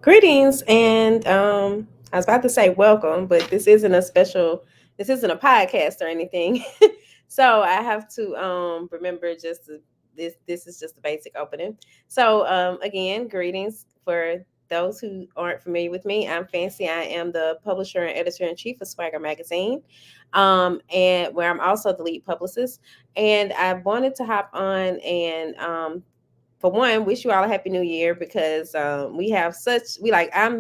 Greetings, and I was about to say welcome, but this isn't a podcast or anything. So I have to remember this is just the basic opening. So again, greetings for those who aren't familiar with me. I'm Fancy. I am the publisher and editor in chief of Swagger Magazine, and where I'm also the lead publicist. And I wanted to hop on and for one, wish you all a happy new year because I'm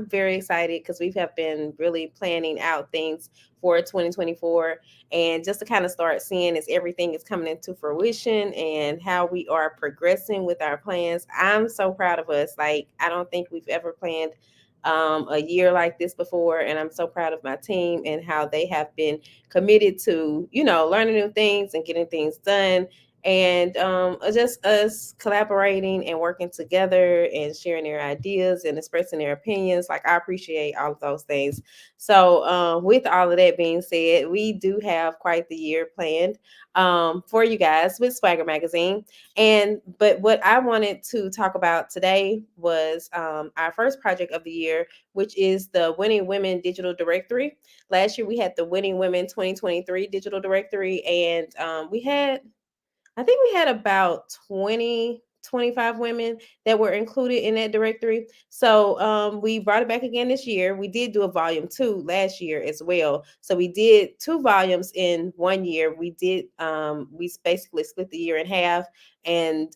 very excited because we have been really planning out things for 2024 and just to kind of start seeing as everything is coming into fruition and how we are progressing with our plans. I'm so proud of us. Like, I don't think we've ever planned a year like this before, and I'm so proud of my team and how they have been committed to, learning new things and getting things done, and just us collaborating and working together and sharing their ideas and expressing their opinions. Like, I appreciate all of those things. So with all of that being said, we do have quite the year planned for you guys with Swagger Magazine. But what I wanted to talk about today was our first project of the year, which is the Winning Women Digital Directory. Last year we had the Winning Women 2023 Digital Directory, and I think we had about 25 women that were included in that directory. So we brought it back again this year. We did do a volume two last year as well. So we did two volumes in 1 year. We basically split the year in half. And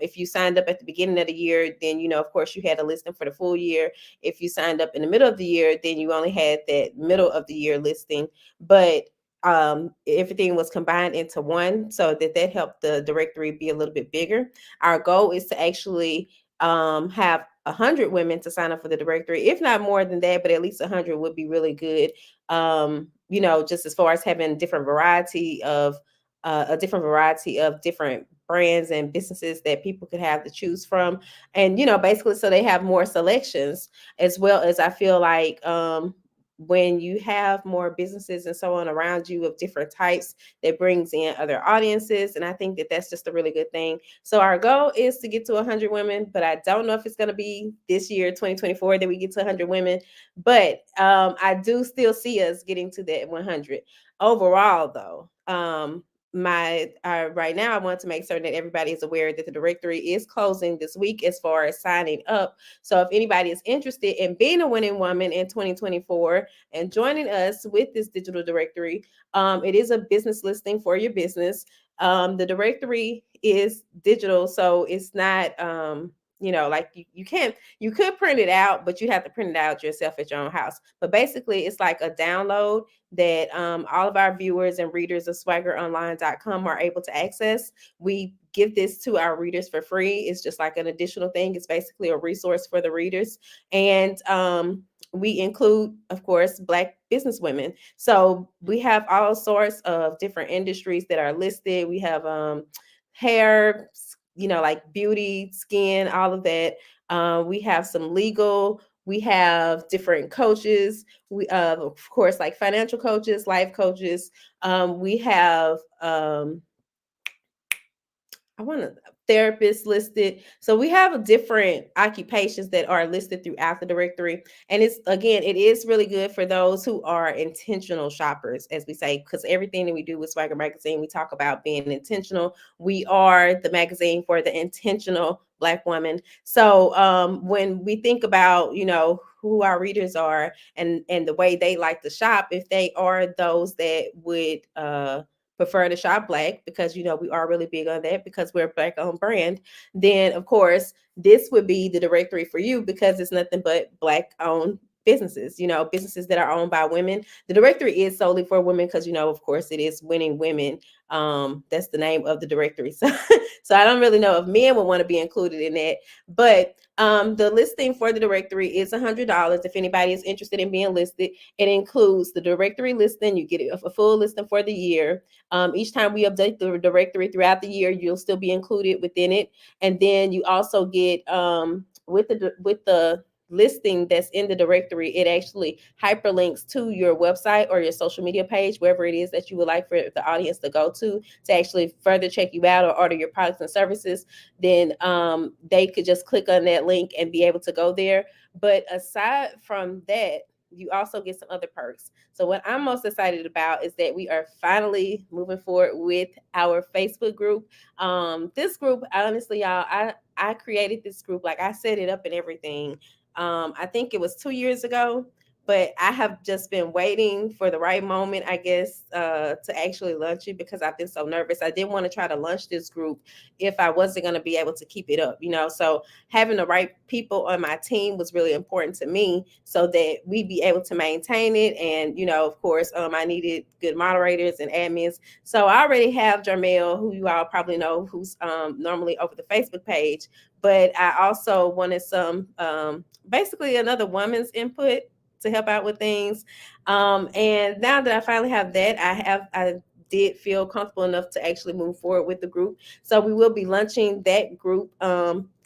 if you signed up at the beginning of the year, then, of course, you had a listing for the full year. If you signed up in the middle of the year, then you only had that middle of the year listing. But everything was combined into one so that helped the directory be a little bit bigger. Our goal is to actually have 100 women to sign up for the directory, if not more than that, but at least 100 would be really good. Just as far as having a different variety of different brands and businesses that people could have to choose from, and basically so they have more selections, as well as I feel like when you have more businesses and so on around you of different types, that brings in other audiences. And I think that that's just a really good thing. So our goal is to get to 100 women, but I don't know if it's going to be this year, 2024, that we get to 100 women. But I do still see us getting to that 100 overall, though. Right now, I want to make certain that everybody is aware that the directory is closing this week as far as signing up. So if anybody is interested in being a winning woman in 2024 and joining us with this digital directory, it is a business listing for your business. The directory is digital, so it's not like you could print it out, but you have to print it out yourself at your own house. But basically it's like a download that all of our viewers and readers of swaggeronline.com are able to access. We give this to our readers for free. It's just like an additional thing. It's basically a resource for the readers. And we include, of course, Black business women. So we have all sorts of different industries that are listed. We have hair, like beauty, skin, all of that. We have some legal. We have different coaches. We, of course, like financial coaches, life coaches. We have I want a therapist listed. So we have different occupations that are listed throughout the directory. And it is really good for those who are intentional shoppers, as we say, because everything that we do with Swagger Magazine, we talk about being intentional. We are the magazine for the intentional Black woman. So when we think about, who our readers are and the way they like to shop, if they are those that would prefer to shop Black, because we are really big on that because we're a Black owned brand, then of course this would be the directory for you because it's nothing but Black owned businesses, businesses that are owned by women. The directory is solely for women because of course it is Winning Women. That's the name of the directory. So I don't really know if men would want to be included in that, but the listing for the directory is $100 if anybody is interested in being listed. It includes the directory listing. You get a full listing for the year. Each time we update the directory throughout the year, you'll still be included within it. And then you also get with the listing that's in the directory, it actually hyperlinks to your website or your social media page, wherever it is that you would like for the audience to go to actually further check you out or order your products and services, then they could just click on that link and be able to go there. But aside from that, you also get some other perks. So what I'm most excited about is that we are finally moving forward with our Facebook group. This group, honestly, y'all, I created this group, like I set it up and everything. I think it was 2 years ago, but I have just been waiting for the right moment, I guess, to actually launch it, because I've been so nervous. I didn't want to try to launch this group if I wasn't going to be able to keep it up, So having the right people on my team was really important to me, so that we'd be able to maintain it. And, of course, I needed good moderators and admins. So I already have Jarmel, who you all probably know, who's normally over the Facebook page. But I also wanted some, basically another woman's input to help out with things. And now that I finally have that, I did feel comfortable enough to actually move forward with the group. So we will be launching that group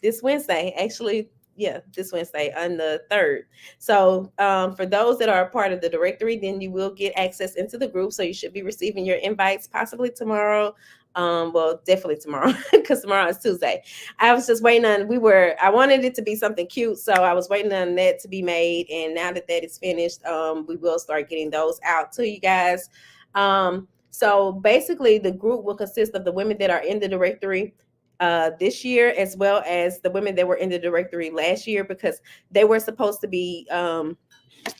this Wednesday. Actually, yeah, this Wednesday on the 3rd. So for those that are a part of the directory, then you will get access into the group. So you should be receiving your invites possibly tomorrow. Well, definitely tomorrow, because tomorrow is Tuesday. I was just waiting on, I wanted it to be something cute, so I was waiting on that to be made. And now that is finished, we will start getting those out to you guys. So basically the group will consist of the women that are in the directory this year, as well as the women that were in the directory last year, because they were supposed to be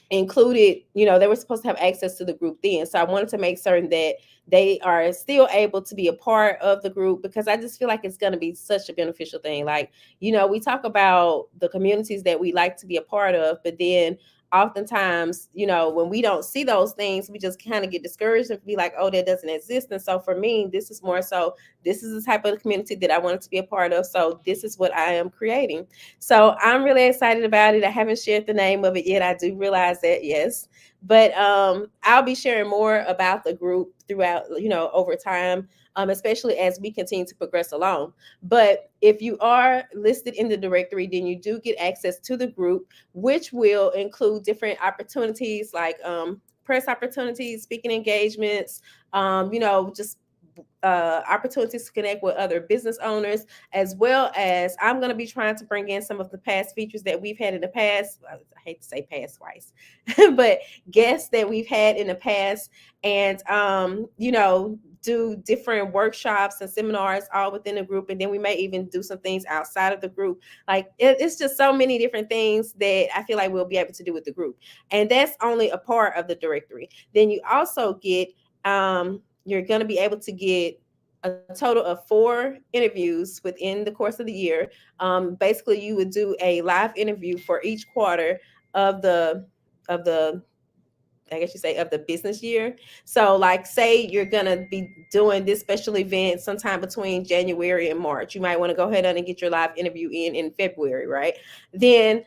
included, they were supposed to have access to the group then. So I wanted to make certain that they are still able to be a part of the group, because I just feel like it's going to be such a beneficial thing. Like, we talk about the communities that we like to be a part of, but then oftentimes, when we don't see those things, we just kind of get discouraged and be like, oh, that doesn't exist. And so for me, this is more so, this is the type of community that I wanted to be a part of. So this is what I am creating. So I'm really excited about it. I haven't shared the name of it yet. I do realize that, yes. But I'll be sharing more about the group throughout, over time, especially as we continue to progress along. But if you are listed in the directory, then you do get access to the group, which will include different opportunities like press opportunities, speaking engagements, just opportunities to connect with other business owners, as well as I'm going to be trying to bring in some of the past features that we've had in the past. I hate to say past twice, but guests that we've had in the past, and do different workshops and seminars all within the group. And then we may even do some things outside of the group. Like it's just so many different things that I feel like we'll be able to do with the group. And that's only a part of the directory. Then you also get, you're going to be able to get a total of 4 interviews within the course of the year. Basically, you would do a live interview for each quarter of the I guess you say of the business year. So like, say you're going to be doing this special event sometime between January and March. You might want to go ahead and get your live interview in February, right? Then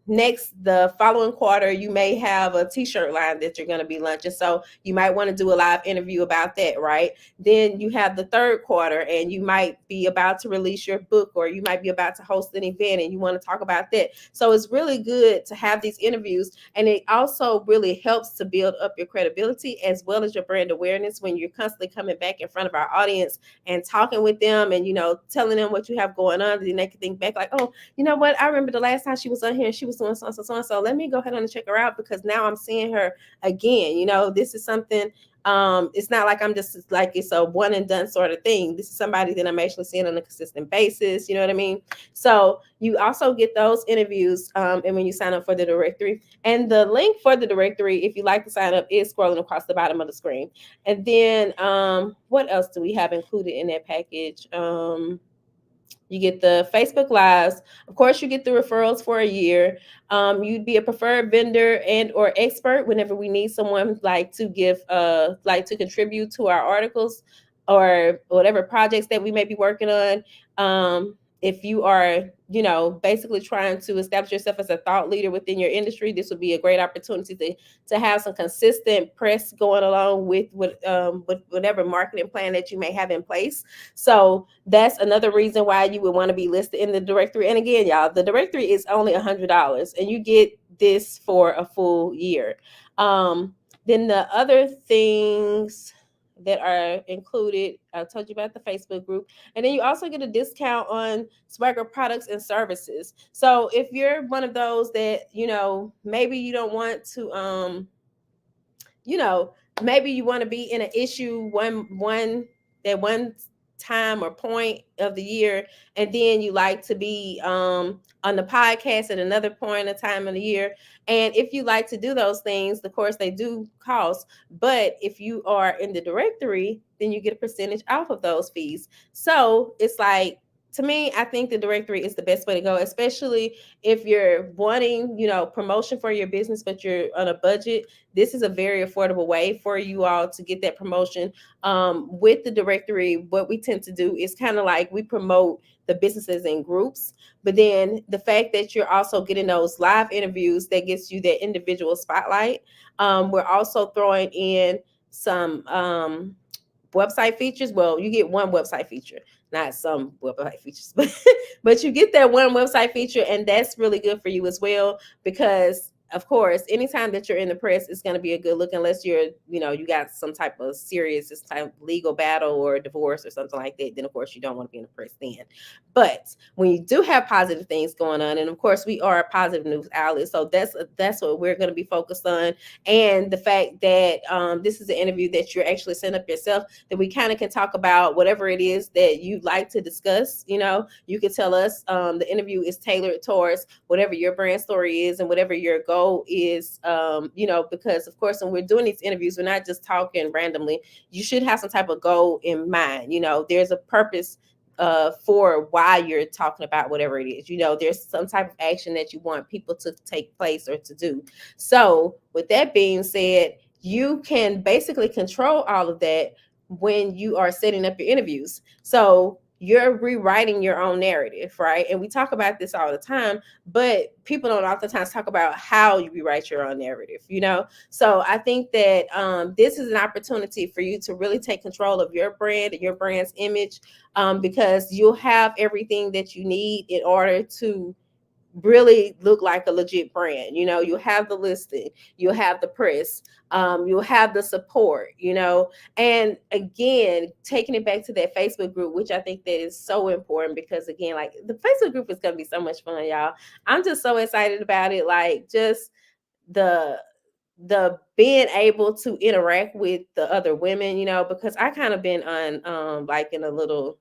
next, the following quarter, you may have a t-shirt line that you're going to be launching. So you might want to do a live interview about that, right? Then you have the third quarter, and you might be about to release your book, or you might be about to host an event and you want to talk about that. So it's really good to have these interviews, and it also really helps to build up your credibility as well as your brand awareness when you're constantly coming back in front of our audience and talking with them and, telling them what you have going on. Then they can think back like, oh, you know what? I remember the last time she was on here and she was doing so. Let me go ahead and check her out, because now I'm seeing her again. This is something, it's not like I'm just like, it's a one and done sort of thing. This is somebody that I'm actually seeing on a consistent basis. You know what I mean? So you also get those interviews. And when you sign up for the directory, and the link for the directory, if you like to sign up, is scrolling across the bottom of the screen. And then what else do we have included in that package? You get the Facebook Lives. Of course, you get the referrals for a year. You'd be a preferred vendor and or expert whenever we need someone like to give, like to contribute to our articles or whatever projects that we may be working on. if you are, basically trying to establish yourself as a thought leader within your industry, this would be a great opportunity to have some consistent press going along with whatever marketing plan that you may have in place. So that's another reason why you would want to be listed in the directory. And again, y'all, the directory is only $100, and you get this for a full year. Then the other things that are included, I told you about the Facebook group, and then you also get a discount on Swagger products and services. So if you're one of those that, maybe you don't want to, you know, maybe you want to be in an issue one time or point of the year, and then you like to be on the podcast at another point of time of the year. And if you like to do those things, of course they do cost, but if you are in the directory, then you get a percentage off of those fees. So it's like, to me, I think the directory is the best way to go, especially if you're wanting, promotion for your business, but you're on a budget. This is a very affordable way for you all to get that promotion. With the directory, what we tend to do is kind of like we promote the businesses in groups, but then the fact that you're also getting those live interviews, that gets you that individual spotlight. We're also throwing in some website features. Well, you get one website feature, not some website features, but you get that one website feature, and that's really good for you as well, because of course, anytime that you're in the press, it's going to be a good look, unless you're, you got some type of serious type of legal battle or divorce or something like that. Then of course you don't want to be in the press then. But when you do have positive things going on, and of course we are a positive news outlet, so that's what we're going to be focused on. And the fact that this is an interview that you're actually setting up yourself, that we kind of can talk about whatever it is that you'd like to discuss. You can tell us, the interview is tailored towards whatever your brand story is and whatever your goal is. Because of course, when we're doing these interviews, we're not just talking randomly. You should have some type of goal in mind. There's a purpose for why you're talking about whatever it is. There's some type of action that you want people to take place or to do. So with that being said, you can basically control all of that when you are setting up your interviews. So you're rewriting your own narrative, right? And we talk about this all the time, but people don't oftentimes talk about how you rewrite your own narrative, So I think that this is an opportunity for you to really take control of your brand and your brand's image, because you'll have everything that you need in order to really look like a legit brand. You'll have the listing, you'll have the press, you'll have the support, and again, taking it back to that Facebook group, which I think that is so important, because again, like, the Facebook group is going to be so much fun, y'all. I'm just so excited about it. Like, just the being able to interact with the other women, because I kind of been on like in a little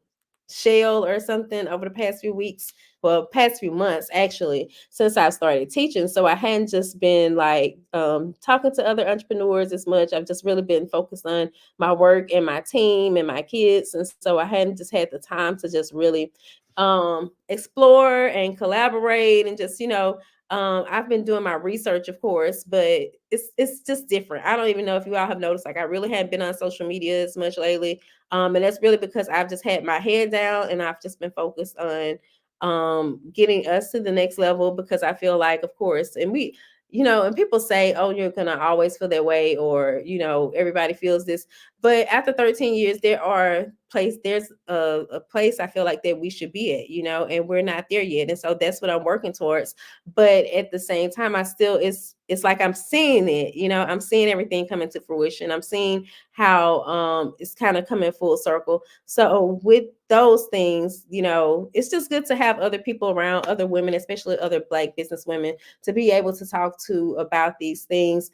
shell or something over the past few weeks, well, past few months actually, since I started teaching. So I hadn't just been like talking to other entrepreneurs as much. I've just really been focused on my work and my team and my kids, and so I hadn't just had the time to just really explore and collaborate, and just I've been doing my research, of course, but it's just different. I don't even know if you all have noticed, like, I really haven't been on social media as much lately. And that's really because I've just had my head down, and I've just been focused on getting us to the next level, because I feel like, of course, and and people say, oh, you're gonna always feel that way, or everybody feels this. But after 13 years, there's a place I feel like that we should be at, and we're not there yet. And so that's what I'm working towards. But at the same time, it's like I'm seeing it, I'm seeing everything coming to fruition. I'm seeing how it's kind of coming full circle. So with those things, it's just good to have other people around, other women, especially other Black business women, to be able to talk to about these things.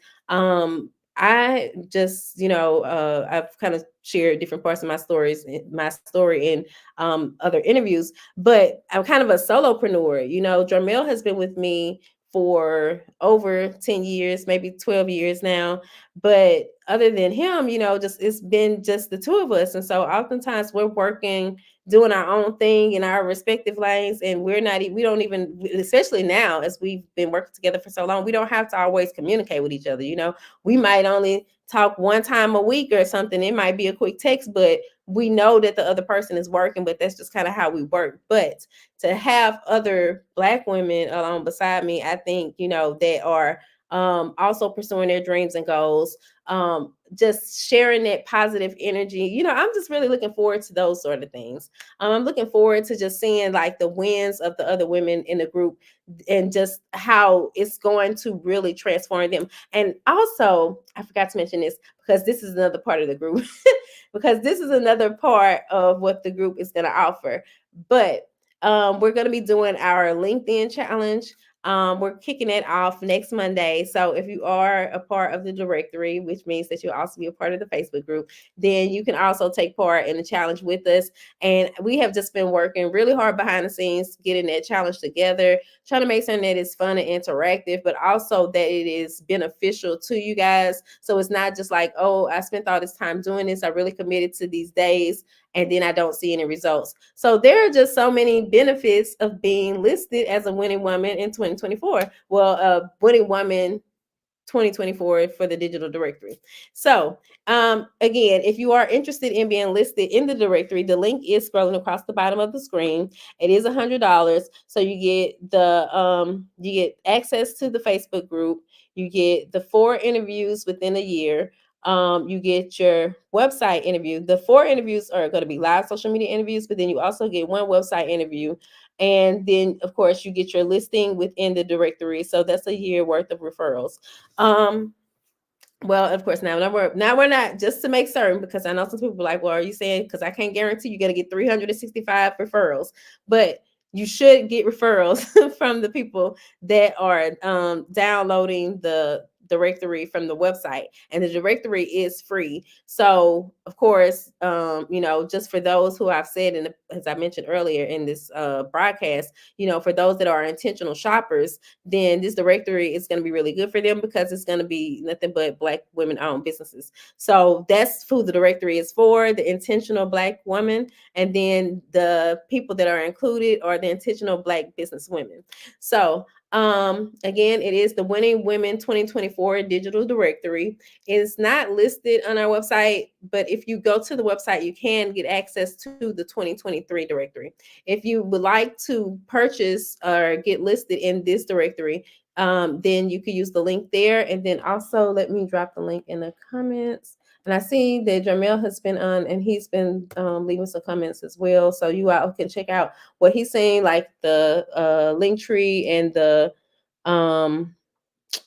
I just, I've kind of shared different parts of my story in other interviews, but I'm kind of a solopreneur. Jermel has been with me for over 10 years, maybe 12 years now. But other than him, just it's been just the two of us. And so oftentimes we're working doing our own thing in our respective lanes, and we don't even, especially now as we've been working together for so long, we don't have to always communicate with each other. We might only talk one time a week or something. It might be a quick text, but we know that the other person is working, but that's just kind of how we work. But to have other Black women along beside me, I think, that are also pursuing their dreams and goals, just sharing that positive energy. I'm just really looking forward to those sort of things. I'm looking forward to just seeing like the wins of the other women in the group, and just how it's going to really transform them. And also, I forgot to mention this, because this is another part of the group, because this is another part of what the group is going to offer. But we're going to be doing our LinkedIn challenge. We're kicking it off next Monday. So if you are a part of the directory, which means that you'll also be a part of the Facebook group, then you can also take part in the challenge with us. And we have just been working really hard behind the scenes, getting that challenge together, trying to make certain that it's fun and interactive, but also that it is beneficial to you guys. So it's not just like, oh, I spent all this time doing this, I really committed to these days, and then I don't see any results. So there are just so many benefits of being listed as a winning woman in 2024. Well, a winning woman 2024 for the digital directory. So again, if you are interested in being listed in the directory, the link is scrolling across the bottom of the screen. It is $100. So you get access to the Facebook group. You get the 4 interviews within a year. You get your website interview. The 4 interviews are going to be live social media interviews, but then you also get 1 website interview. And then, of course, you get your listing within the directory. So that's a year worth of referrals. Well, of course, now we're not, just to make certain, because I know some people are like, well, are you saying, because I can't guarantee you're going to get 365 referrals, but you should get referrals from the people that are downloading the directory from the website, and the directory is free. So of course, just for those who I've said, as I mentioned earlier in this broadcast, for those that are intentional shoppers, then this directory is going to be really good for them, because it's going to be nothing but Black women owned businesses. So that's who the directory is for, the intentional Black woman. And then the people that are included are the intentional Black business women. So again, it is the Winning Women 2024 digital directory. It's not listed on our website, but if you go to the website, you can get access to the 2023 directory. If you would like to purchase or get listed in this directory, then you can use the link there. And then also, let me drop the link in the comments. And I see that Jamel has been on, and he's been leaving some comments as well. So you all can check out what he's saying, like the link tree and the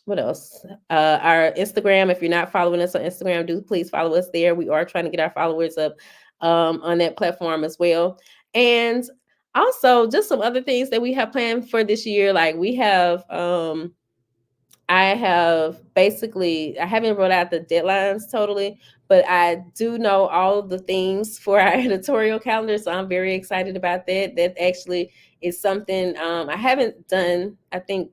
what else? Our Instagram. If you're not following us on Instagram, do please follow us there. We are trying to get our followers up on that platform as well. And also just some other things that we have planned for this year. Like we have I haven't wrote out the deadlines totally, but I do know all the things for our editorial calendar. So I'm very excited about that. That actually is something I haven't done. I think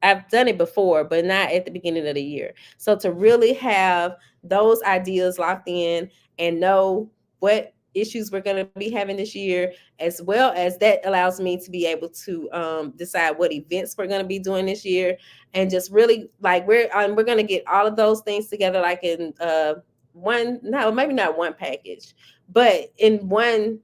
I've done it before, but not at the beginning of the year. So to really have those ideas locked in and know what issues we're going to be having this year, as well as that allows me to be able to decide what events we're going to be doing this year, and just really like we're going to get all of those things together, like in one, no, maybe not one package, but in one.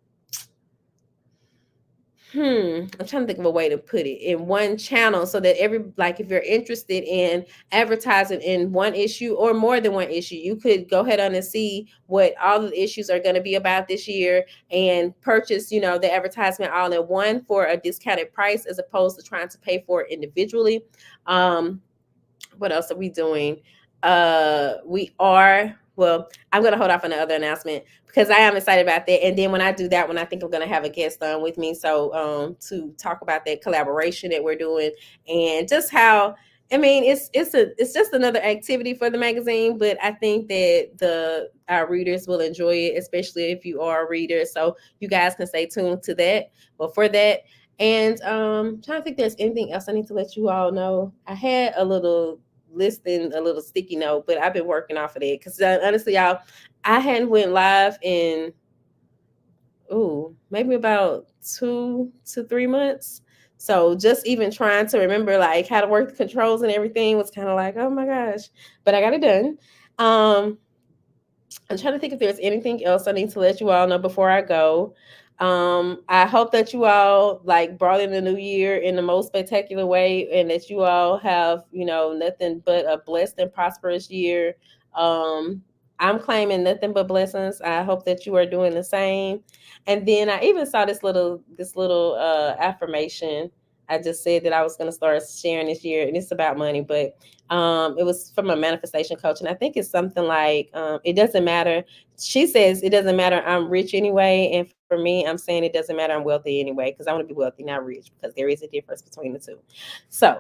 I'm trying to think of a way to put it in one channel, so that like if you're interested in advertising in one issue or more than one issue, you could go ahead on and see what all the issues are going to be about this year, and purchase, the advertisement all in one for a discounted price, as opposed to trying to pay for it individually. What else are we doing? I'm going to hold off on the other announcement, because I am excited about that. And then when I do that one, I think I'm going to have a guest on with me. So to talk about that collaboration that we're doing, and just how, I mean, it's just another activity for the magazine, but I think that our readers will enjoy it, especially if you are a reader. So you guys can stay tuned to that. But for that, and trying to think if there's anything else I need to let you all know. I had a little listing, a little sticky note, but I've been working off of that, because honestly, y'all, I hadn't went live in maybe about 2 to 3 months. So just even trying to remember like how to work the controls and everything was kind of like, oh my gosh, but I got it done. Um, I'm trying to think if there's anything else I need to let you all know before I go. I hope that you all like brought in the new year in the most spectacular way and that you all have, nothing but a blessed and prosperous year. Um, I'm claiming nothing but blessings. I hope that you are doing the same. And then I even saw this little affirmation. I just said that I was going to start sharing this year, and it's about money, but it was from a manifestation coach, and I think it's something like it doesn't matter. She says it doesn't matter, I'm rich anyway, and for me I'm saying it doesn't matter, I'm wealthy anyway, because I want to be wealthy, not rich, because there is a difference between the two. So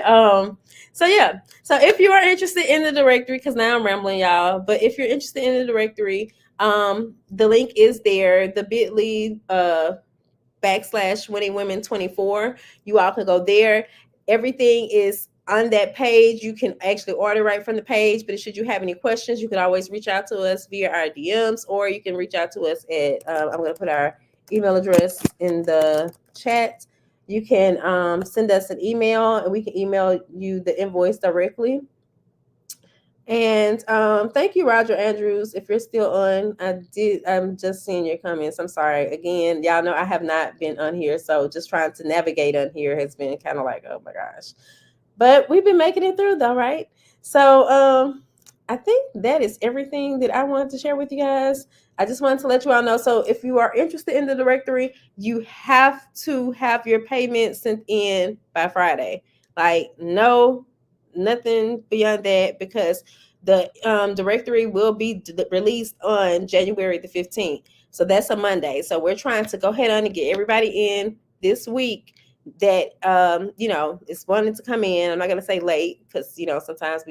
um so yeah, so if you are interested in the directory, because now I'm rambling y'all, but if you're interested in the directory, the link is there, the bit.ly /winning women 24. You all can go there. Everything is on that page. You can actually order right from the page, but should you have any questions, you can always reach out to us via our DMs, or you can reach out to us at I'm going to put our email address in the chat. You can send us an email and we can email you the invoice directly. And thank you, Roger Andrews. If you're still on, I'm just seeing your comments. I'm sorry. Again, y'all know I have not been on here, so just trying to navigate on here has been kind of like, oh my gosh. But we've been making it through though, right? So I think that is everything that I wanted to share with you guys. I just wanted to let you all know. So if you are interested in the directory, you have to have your payment sent in by Friday. Like, no, nothing beyond that, because the directory will be released on January the 15th. So that's a Monday. So we're trying to go ahead on and get everybody in this week that is wanting to come in. I'm not going to say late, because sometimes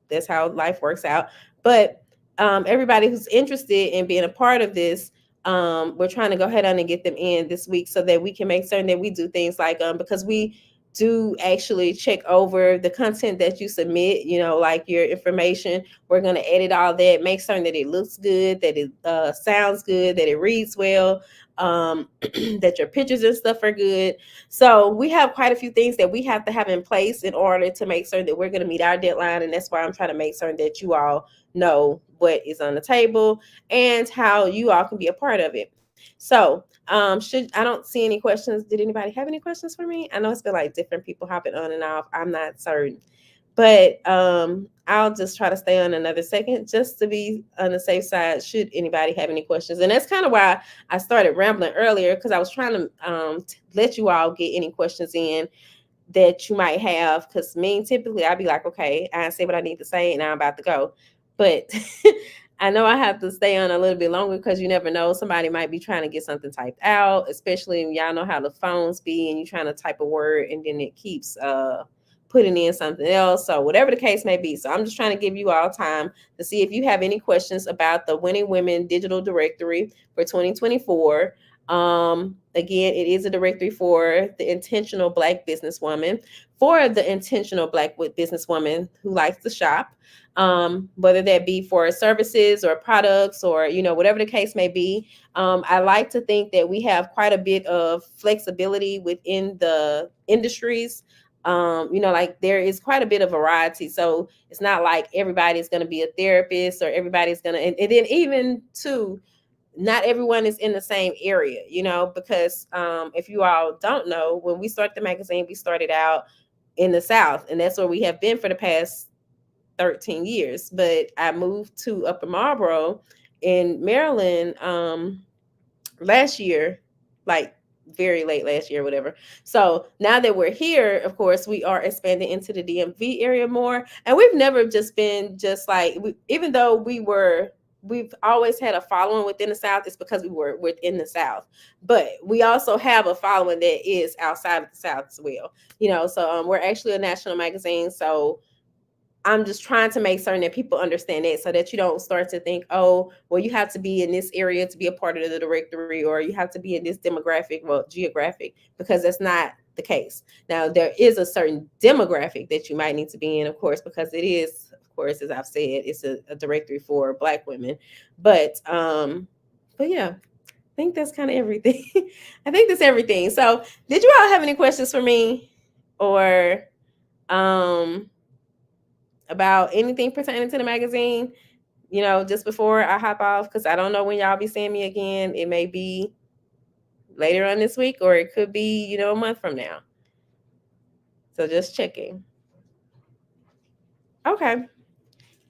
that's how life works out. But everybody who's interested in being a part of this, we're trying to go ahead on and get them in this week so that we can make certain that we do things like because we do actually check over the content that you submit, like your information. We're going to edit all that, make certain that it looks good, that it sounds good, that it reads well, that your pictures and stuff are good. So we have quite a few things that we have to have in place in order to make certain that we're going to meet our deadline. And that's why I'm trying to make certain that you all know what is on the table and how you all can be a part of it. So I don't see any questions. Did anybody have any questions for me? I know it's been like different people hopping on and off. I'm not certain. But I'll just try to stay on another second just to be on the safe side should anybody have any questions. And that's kind of why I started rambling earlier, because I was trying to let you all get any questions in that you might have. Because me, typically, I'd be like, okay, I say what I need to say and I'm about to go. But I know I have to stay on a little bit longer because you never know. Somebody might be trying to get something typed out, especially when y'all know how the phones be and you're trying to type a word and then it keeps putting in something else. So whatever the case may be. So I'm just trying to give you all time to see if you have any questions about the Winning Women Digital Directory for 2024. Again, it is a directory for the intentional Black businesswoman, for the intentional Black businesswoman who likes to shop, whether that be for services or products or, whatever the case may be. I like to think that we have quite a bit of flexibility within the industries. Like there is quite a bit of variety. So it's not like everybody's going to be a therapist or everybody's going to, and then even too, not everyone is in the same area, because if you all don't know, when we started the magazine, we started out in the South, and that's where we have been for the past 13 years. But I moved to Upper Marlboro in Maryland last year, like very late last year, whatever. So now that we're here, of course, we are expanding into the DMV area more. And we've never just been just like, even though we've always had a following within the South, it's because we were within the South. But we also have a following that is outside of the South as well. So we're actually a national magazine. So I'm just trying to make certain that people understand that, so that you don't start to think, oh, well, you have to be in this area to be a part of the directory, or you have to be in this geographic, because that's not the case. Now, there is a certain demographic that you might need to be in, of course, because it is, of course, as I've said, it's a directory for Black women. But yeah, think that's kind of everything. I think that's everything. So, did you all have any questions for me, or um about anything pertaining to the magazine? Just before I hop off, because I don't know when y'all be seeing me again. It may be later on this week, or it could be, a month from now. So just checking. Okay.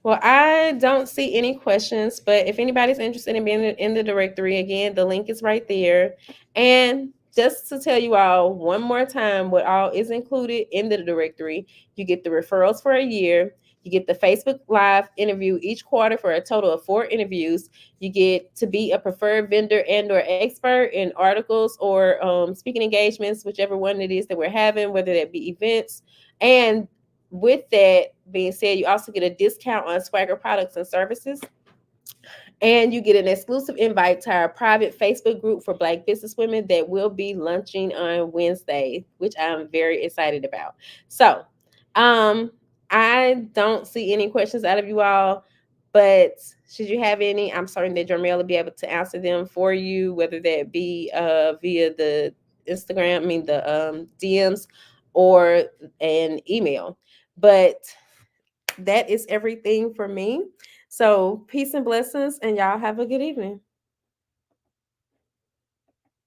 Well, I don't see any questions, but if anybody's interested in being in the directory, again, the link is right there. And just to tell you all one more time what all is included in the directory, you get the referrals for a year. You get the Facebook Live interview each quarter for a total of 4 interviews. You get to be a preferred vendor and or expert in articles or speaking engagements, whichever one it is that we're having, whether that be events. And with that being said, you also get a discount on Swagger products and services. And you get an exclusive invite to our private Facebook group for Black businesswomen that will be launching on Wednesday, which I'm very excited about. So, I don't see any questions out of you all, but should you have any, I'm certain that Jermel will be able to answer them for you, whether that be via the Instagram, the DMs, or an email. But that is everything for me. So peace and blessings, and y'all have a good evening.